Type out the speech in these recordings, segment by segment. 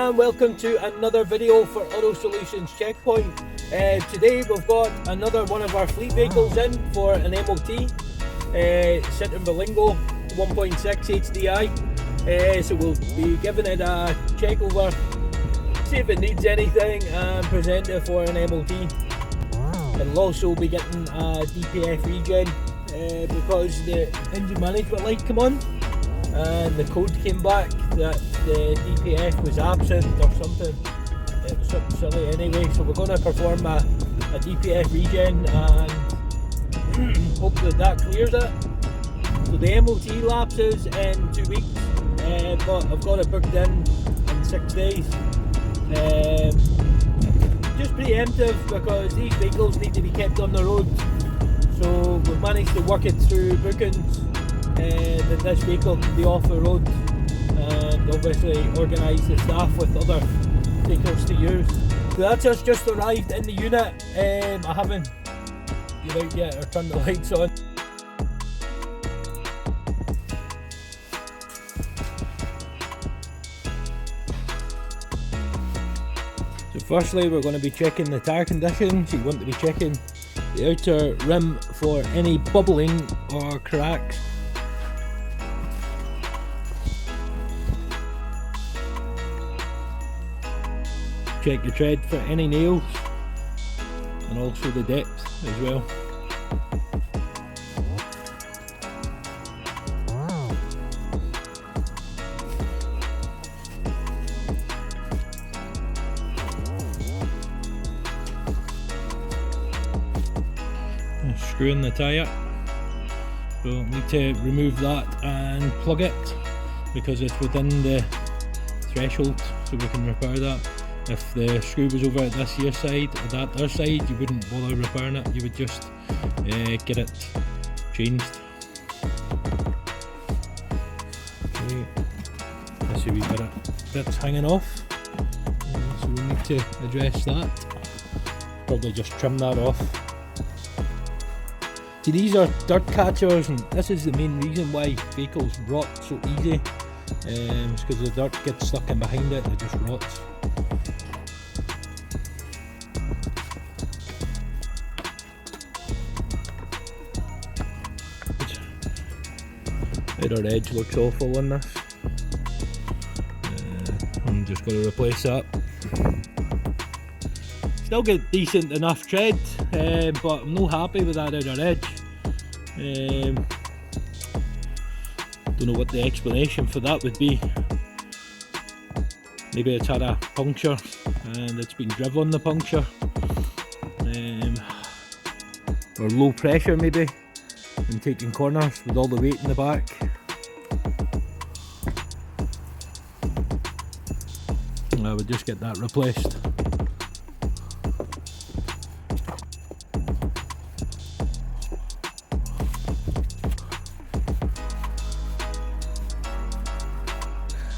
and welcome to another video for Auto Solutions Checkpoint. Today we've got another one of our fleet vehicles in for an MOT. Sitting Berlingo 1.6 HDI. So we'll be giving it a check over, see if it needs anything, and present it for an MOT. And we'll also be getting a DPF regen because the engine management light came on and the code came back that the DPF was absent or something. It was something silly anyway, so we're going to perform a DPF regen and hopefully that clears it. So the MOT lapses in 2 weeks, but I've got it booked in 6 days. Just preemptive because these vehicles need to be kept on the road, so we've managed to work it through bookings that this vehicle can be off the road, and obviously organise the staff with other vehicles to use. So that's us just arrived in the unit. I haven't get out yet or turned the lights on. So firstly we're going to be checking the tyre conditions. You want to be checking the outer rim for any bubbling or cracks. Check the tread for any nails and also the depth as well. Screw in the tyre. We'll need to remove that and plug it because it's within the threshold, so we can repair that. If the screw was over at this here side or that other side, you wouldn't bother repairing it, you would just get it changed. Okay. This wee bit's hanging off, so we need to address that. Probably just trim that off. See, these are dirt catchers, and this is the main reason why vehicles rot so easy. It's because the dirt gets stuck in behind it, it just rots. Outer edge looks awful on this. I'm just going to replace that. Still get decent enough tread, but I'm not happy with that outer edge. Don't know what the explanation for that would be. Maybe it's had a puncture and it's been driven the puncture, or low pressure maybe, and taking corners with all the weight in the back. I would just get that replaced.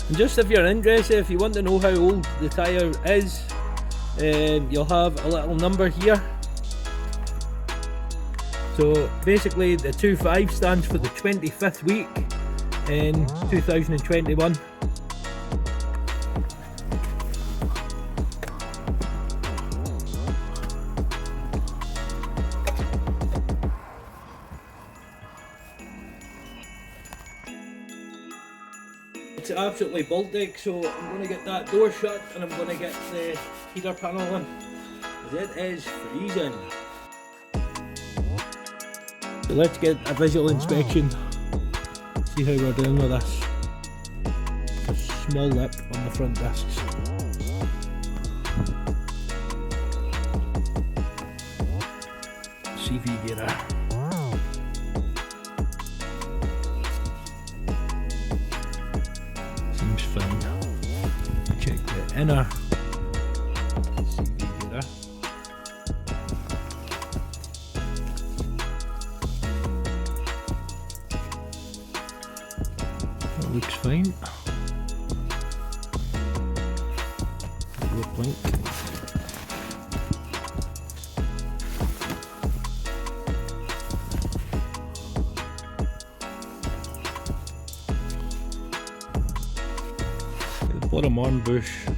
And just if you're interested, if you want to know how old the tyre is, you'll have a little number here. So basically the 2.5 stands for the 25th week in 2021. It's absolutely Baltic, so I'm going to get that door shut and I'm going to get the heater panel on, because it is freezing. So let's get a visual inspection, see how we're doing with this. A small lip on the front discs. CV gear. Seems fine. Check the inner CV gear. That looks fine. Rope link. bottom arm bush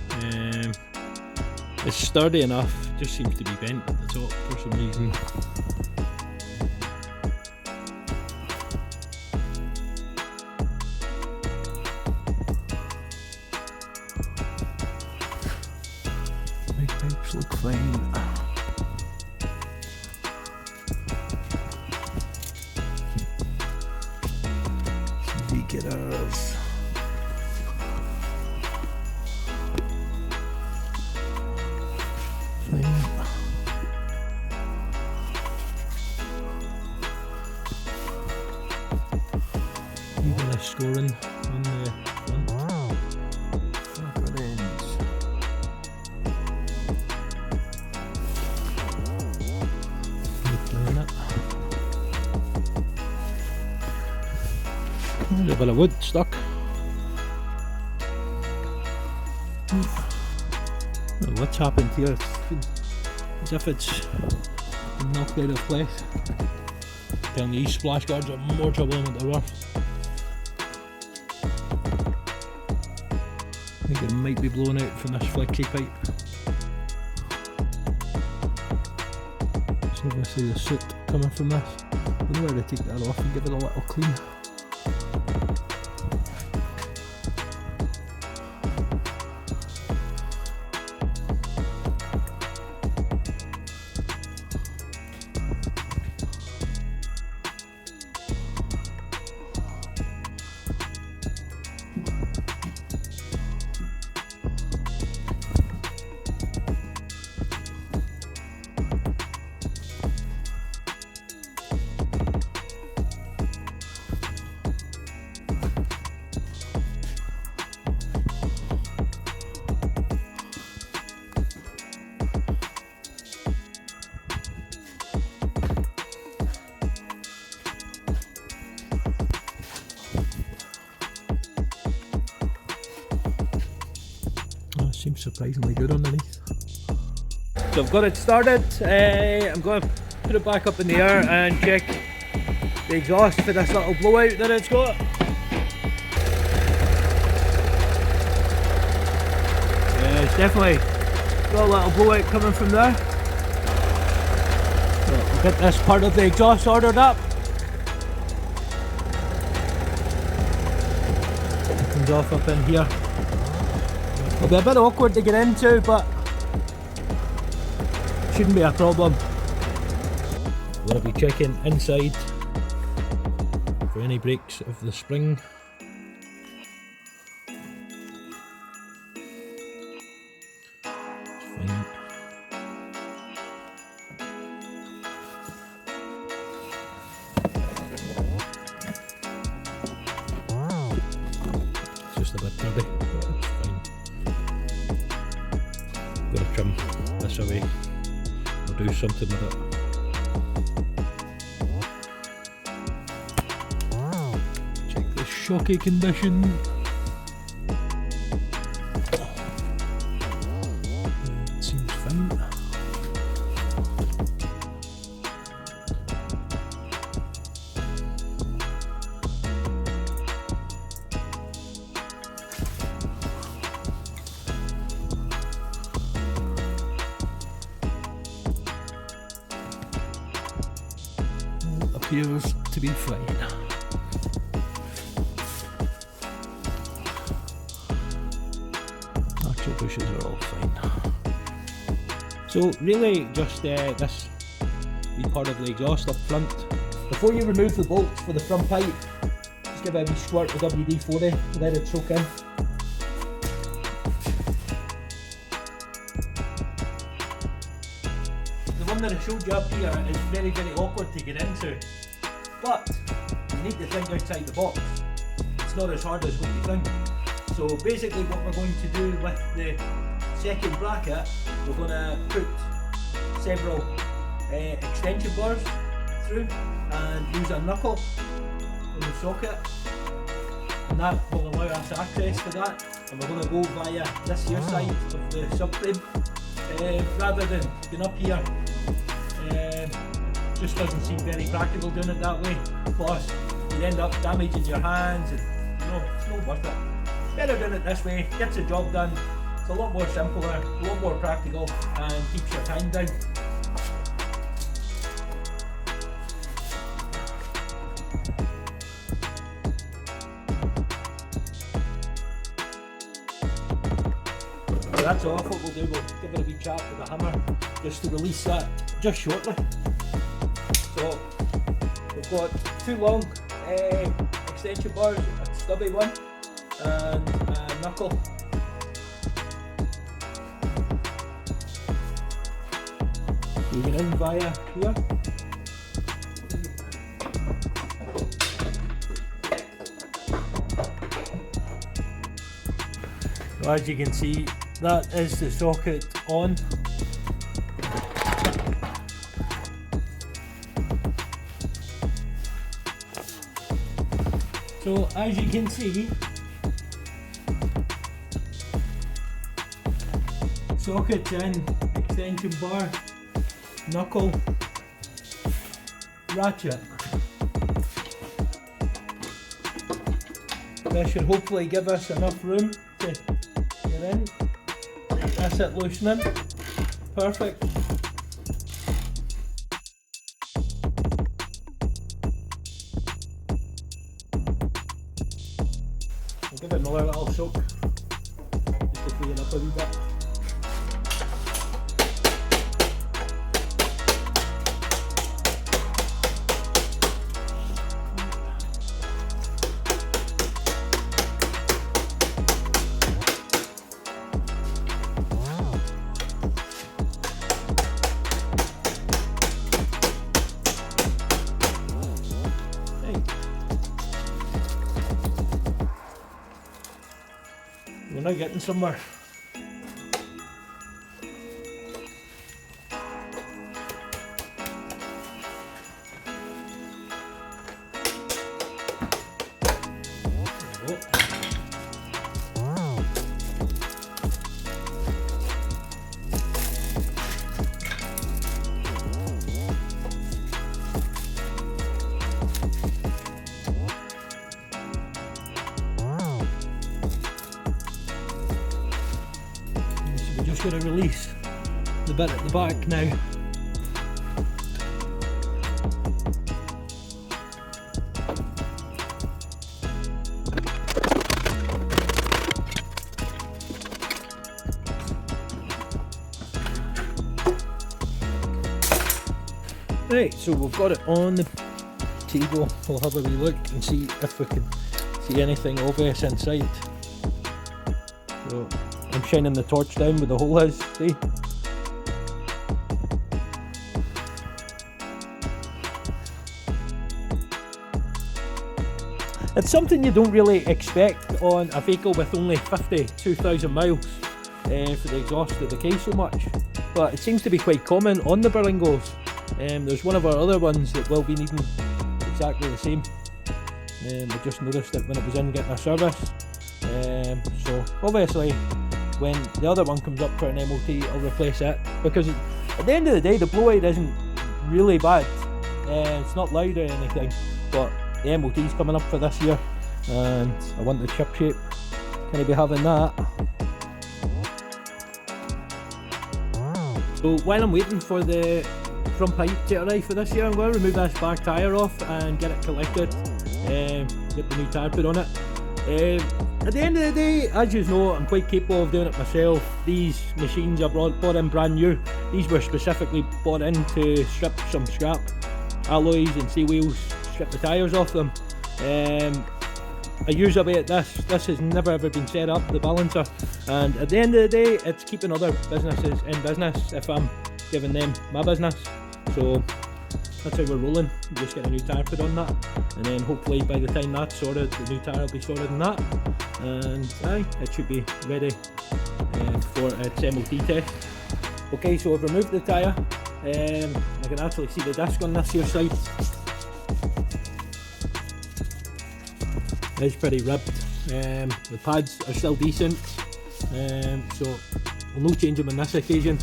It's sturdy enough, just seems to be bent at the top for some reason. My pipes look fine. CV getters. Even a scoring on the front. Good ends. Playing it. There's a bit of wood stuck. Oh, what's happened here? It's as if it's been knocked out of place. Telling these splash guards are more trouble than what they're worth. I think it might be blowing out from this flexi pipe. So obviously the soot coming from this. I don't know where to take that off and give it a little clean. Seems surprisingly good underneath. So I've got it started. I'm going to put it back up in the air and check the exhaust for this little blowout that it's got. Yeah, it's definitely got a little blowout coming from there. So we'll get this part of the exhaust ordered up. It comes off up in here. It'll be a bit awkward to get into, but shouldn't be a problem. I'm going to be checking inside for any breaks of the spring. It's fine. It's just a bit dirty, but it's fine. Gotta trim this away or do something with it. Check the shocky condition. It seems fine. Appears to be fine. Actual bushes are all fine. So really just this wee part of the exhaust up front. Before you remove the bolts for the front pipe, just give it a wee squirt of WD-40, let it soak in. The one that I showed you up here is very, very awkward to get into, but you need to think outside the box. It's not as hard as what you think. So basically what we're going to do with the second bracket, we're going to put several extension bars through and use a knuckle in the socket, and that will allow us access to that, and we're going to go via this here side of the subframe rather than going up here. Just doesn't seem very practical doing it that way, plus you end up damaging your hands and it's not worth it. Better doing it this way, gets the job done, It's a lot more simpler, a lot more practical, and keeps your time down. So that's off. What we'll do, we'll give it a wee chap with a hammer just to release that just shortly. So we've got two long extension bars, a stubby one and a knuckle. You get in via here. So as you can see, that is the socket on. So as you can see, socket's in, extension bar, knuckle, ratchet. This should hopefully give us enough room to get in. That's it loosening. Perfect. I'll give it another little soak just to free it up a wee bit. We're now getting somewhere. Just going to release the bit at the back now. Right, so we've got it on the table. We'll have a wee look and see if we can see anything obvious inside. So I'm shining the torch down where the hole is, see? It's something you don't really expect on a vehicle with only 52,000 miles for the exhaust to decay so much, but it seems to be quite common on the Berlingos. There's one of our other ones that will be needing exactly the same. I just noticed it when it was in getting a service. So obviously when the other one comes up for an MOT, I'll replace it, because at the end of the day the blowout isn't really bad. It's not loud or anything, but the MOT is coming up for this year and I want the chip shape. Can I be having that? So while I'm waiting for the front pipe to arrive for this year, I'm going to remove this back tyre off and get it collected, get the new tyre put on it. At the end of the day, as you know, I'm quite capable of doing it myself. These machines are bought in brand new. These were specifically bought in to strip some scrap alloys and steel wheels, strip the tyres off them. I use a way at this. This has never ever been set up, the balancer, and at the end of the day it's keeping other businesses in business if I'm giving them my business. So that's how we're rolling. We just get a new tyre put on that, and then hopefully by the time that's sorted, the new tyre will be sorted in that, and it should be ready for its MOT test. Okay, so I've removed the tyre. I can actually see the disc on this here side. It's pretty ripped. The pads are still decent, so I'll no change them on this occasion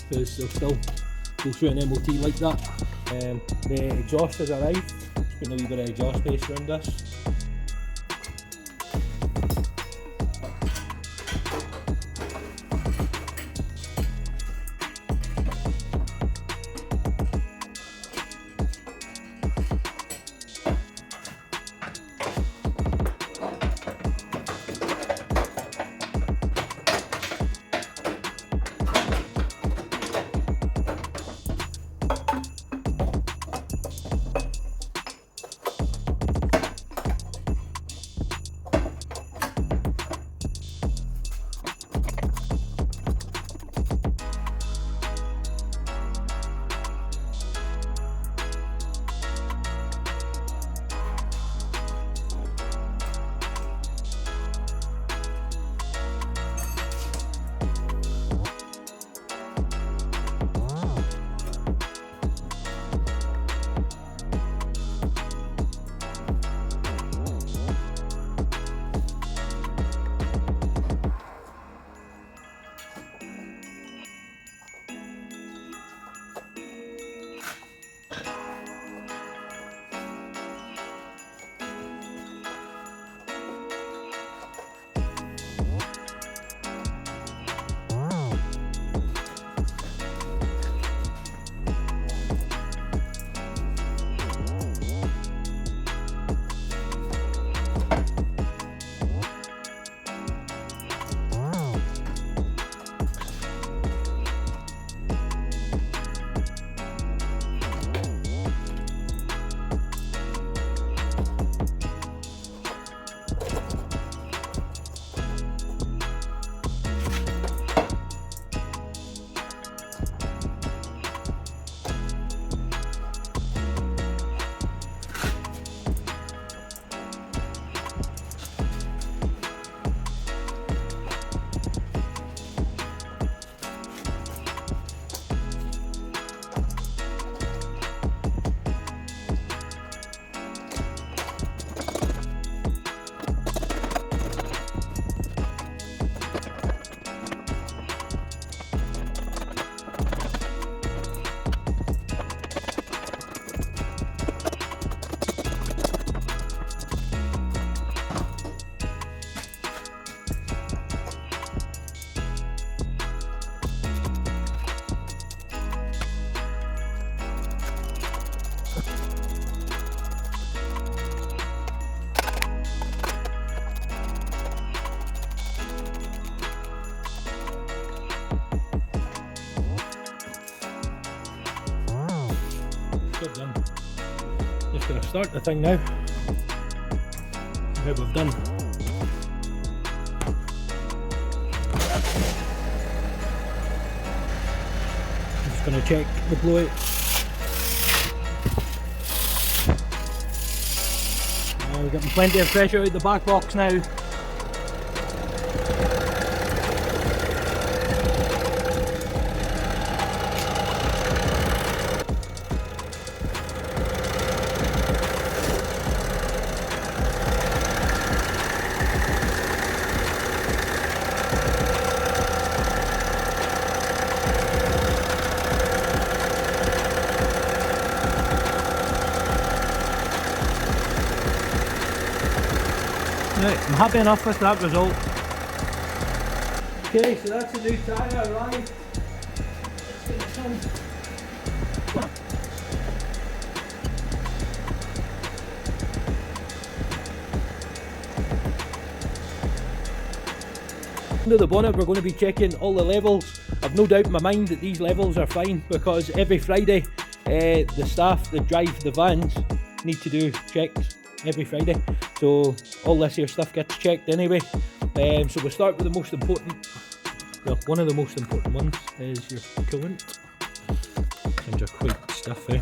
because they'll still go through an MOT like that. The exhaust has arrived. Just putting a wee bit of exhaust base around this. Job done. Just gonna start the thing now. How we've done. Just gonna check the blowout. We're getting plenty of pressure out the back box now. Right, I'm happy enough with that result. Okay, so that's a new tyre arrived. Let's get it done. Under the bonnet we're going to be checking all the levels. I've no doubt in my mind that these levels are fine because every Friday the staff that drive the vans need to do checks every Friday, so all this here stuff gets checked anyway. So we'll start with the most important, well, one of the most important ones is your coolant. Things are quite stiff, eh?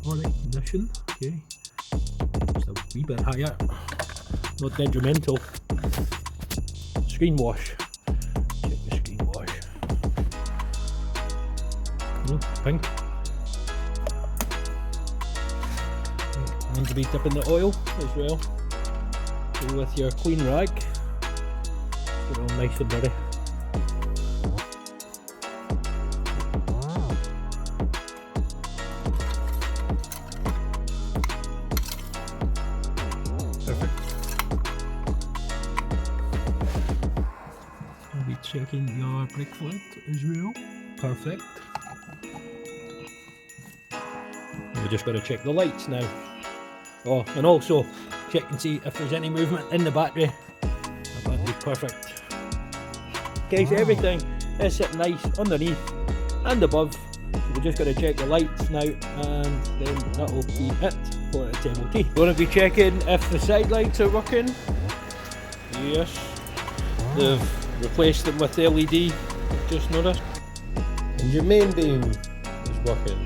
Alright, ignition, okay. Just a wee bit higher, not detrimental. Screen wash, check the screen wash. Oh, pink. And to be dipping the oil as well. So with your clean rag, get it all nice and dirty. Perfect. I'll be checking your brake fluid as well. Perfect. We just got to check the lights now. Oh, and also check and see if there's any movement in the battery. The battery's perfect. Okay, so everything is sitting nice underneath and above. So we're just going to check the lights now, and then that will be it for its MOT. We're going to be checking if the side lights are working. Yes, they've replaced them with LED, just noticed. And your main beam is working.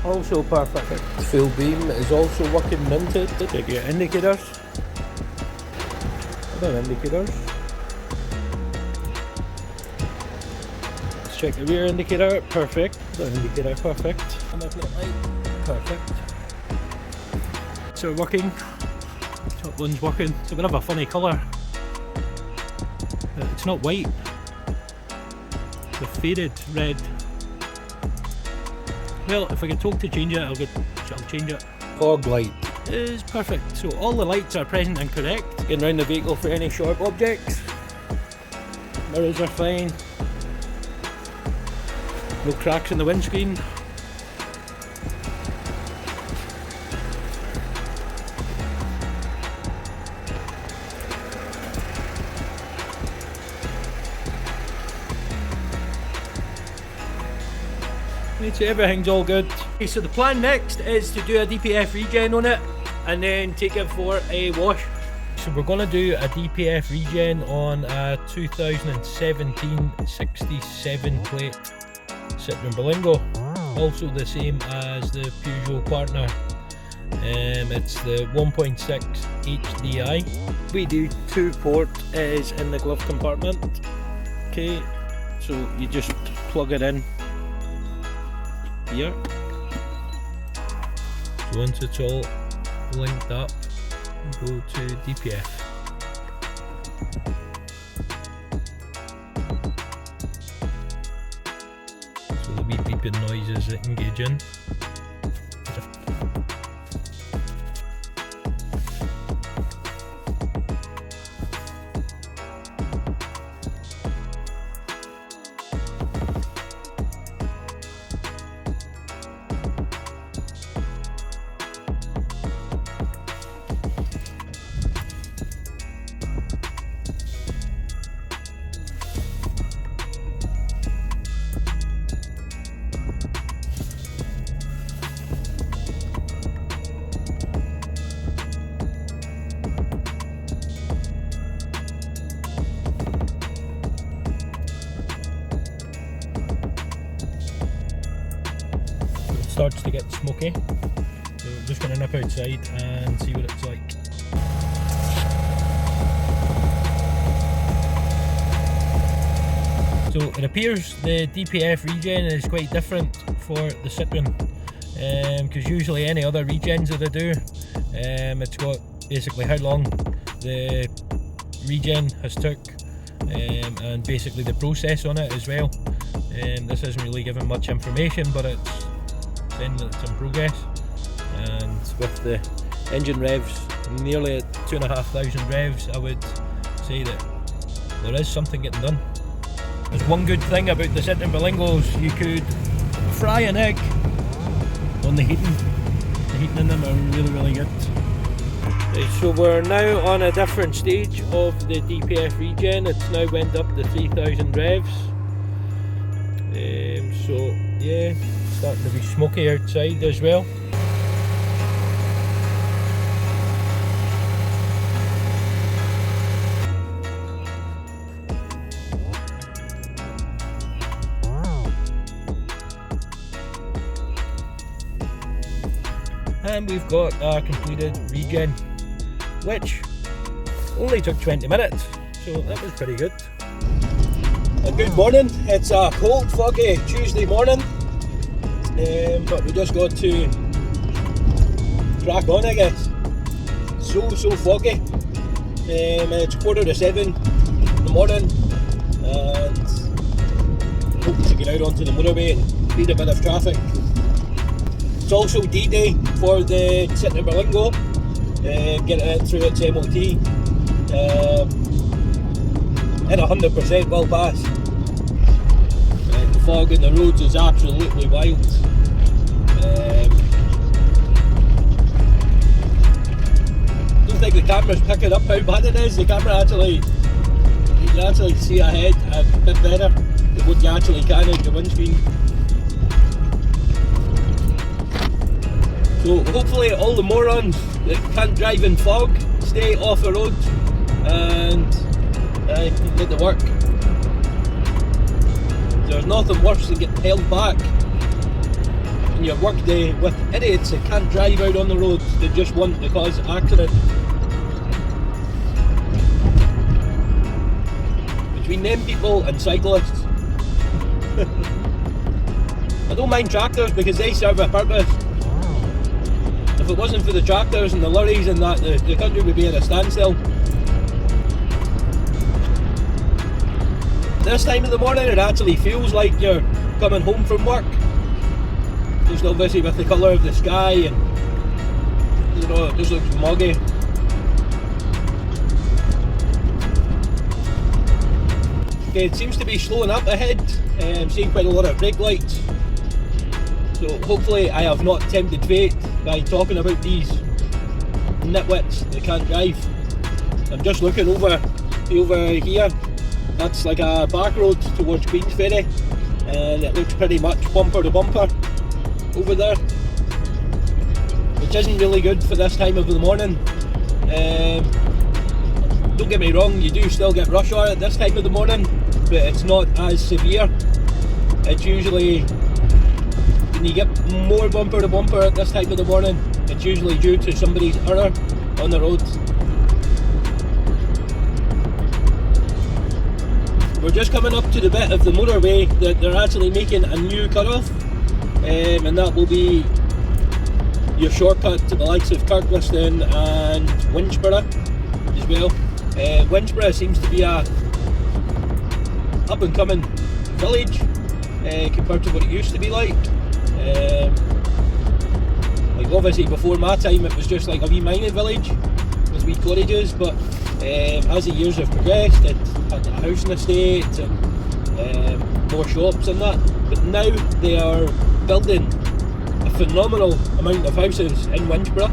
Also perfect. Full beam is also working minted. Check your indicators. Other indicators. Let's check the rear indicator. Perfect. Other indicator. Perfect. And the flip light. Perfect. So working. Top one's working. It's a bit of a funny colour. It's not white. It's a faded red. Well, if I get told to change it, I'll change it. Fog light is perfect. So all the lights are present and correct. Getting around the vehicle for any sharp objects. Mirrors are fine. No cracks in the windscreen. So everything's all good. Okay, so the plan next is to do a DPF regen on it and then take it for a wash. So we're going to do a DPF regen on a 2017 67 plate Citroen Berlingo. Also the same as the Peugeot partner. It's the 1.6 HDI. We do 2-port is in the glove compartment. Okay, so you just plug it in here. So once it's all linked up, we go to DPF. So the wee beeping noises that engage in. starts to get smoky. So I'm just going to nip outside and see what it's like. So it appears the DPF regen is quite different for the Citroen, because usually any other regens that I do, it's got basically how long the regen has took, and basically the process on it as well. This isn't really giving much information, but it's saying that it's in progress. And with the engine revs nearly at 2,500 revs, I would say that there is something getting done. There's one good thing about the Citroen Berlingos: you could fry an egg on the heating. The heating in them are really, really good. Right, so we're now on a different stage of the DPF regen. It's now went up to 3,000 revs. So yeah, starting to be smoky outside as well. And we've got a completed regen, which only took 20 minutes, so that was pretty good. Good morning. It's a cold, foggy Tuesday morning, but we just got to crack on, I guess. So foggy. It's 7:15 in the morning, and hoping to get out onto the motorway and beat a bit of traffic. It's also D-Day for the Citroen Berlingo, getting it through its MOT, at 100% well passed. The fog in the roads is absolutely wild. Don't think the camera's picking up how bad it is. The camera actually, you can actually see ahead a bit better than what you actually can out the windscreen. So hopefully all the morons that can't drive in fog stay off the road and get to work. There's nothing worse than getting held back in your work day with idiots that can't drive out on the road. They just want to cause accident. Between them people and cyclists. I don't mind tractors because they serve a purpose. If it wasn't for the tractors and the lorries and that, the country would be at a standstill. This time of the morning it actually feels like you're coming home from work. Just obviously with the colour of the sky, and you know, it just looks muggy. Okay, it seems to be slowing up ahead. I'm seeing quite a lot of brake lights. So hopefully I have not tempted fate by talking about these nitwits that can't drive. I'm just looking over here. That's like a back road towards Queensferry, and it looks pretty much bumper to bumper over there, which isn't really good for this time of the morning. Don't get me wrong, you do still get rush hour at this time of the morning, but it's not as severe. It's usually, when you get more bumper to bumper at this time of the morning, it's usually due to somebody's error on the road. We're just coming up to the bit of the motorway that they're actually making a new cut-off, and that will be your shortcut to the likes of Kirkliston and Winchborough as well. Winchborough seems to be a up-and-coming village compared to what it used to be like. Like obviously before my time it was just like a wee mining village with wee cottages, but as the years have progressed, it had a housing estate and more shops and that. But now they are building a phenomenal amount of houses in Winchborough.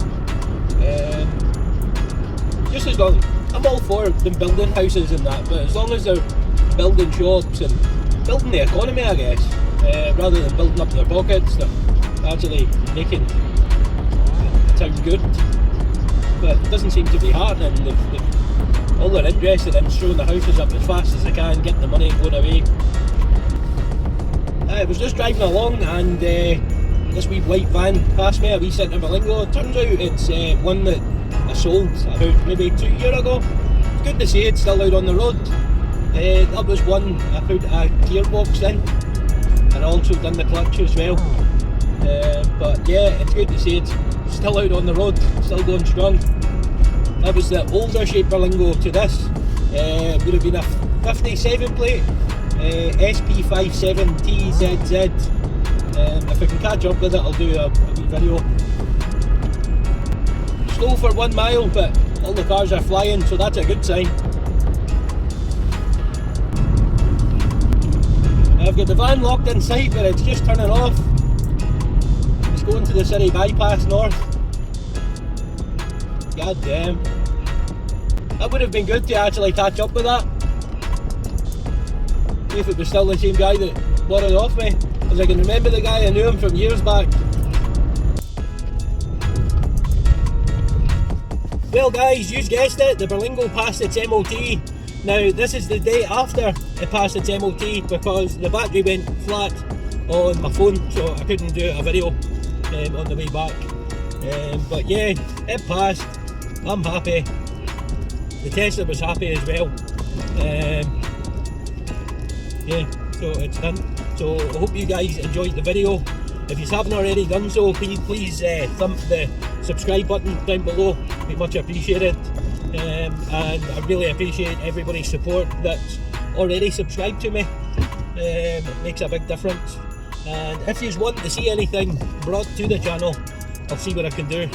Just as long, I'm all for them building houses and that, but as long as they're building shops and building the economy, I guess, rather than building up their pockets, they're actually making the town good. But it doesn't seem to be happening. All they're interested in is throwing the houses up as fast as they can, getting the money and going away. I was just driving along and this wee white van past me, a wee Centre Berlingo. It turns out it's one that I sold about maybe 2 years ago. It's good to see it's still out on the road. That was one I put a gearbox in, and I also done the clutch as well. But yeah, it's good to see it's still out on the road, still going strong. That was the older shape Berlingo to this. It would have been a 57 plate, SP57TZZ. If I can catch up with it, I'll do a wee video. Slow for 1 mile, but all the cars are flying, so that's a good sign. I've got the van locked in sight, but it's just turning off. It's going to the city bypass north. God damn. That would have been good to actually catch up with that. See if it was still the same guy that bought it off me. Because I can remember the guy, I knew him from years back. Well guys, you guessed it, the Berlingo passed its MOT. Now this is the day after it passed its MOT because the battery went flat on my phone, so I couldn't do a video on the way back. But yeah, it passed. I'm happy. The Tesla was happy as well. Yeah, so it's done. So I hope you guys enjoyed the video. If you haven't already done so, please thump the subscribe button down below. It'd be much appreciated. And I really appreciate everybody's support that's already subscribed to me. It makes a big difference. And if you want to see anything brought to the channel, I'll see what I can do.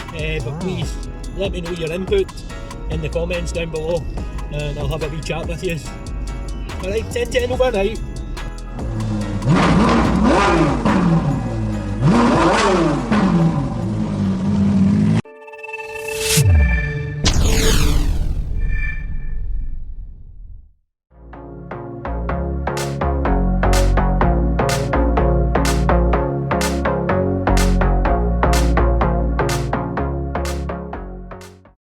But please let me know your input in the comments down below, and I'll have a wee chat with you. Alright, 10-10 over and out.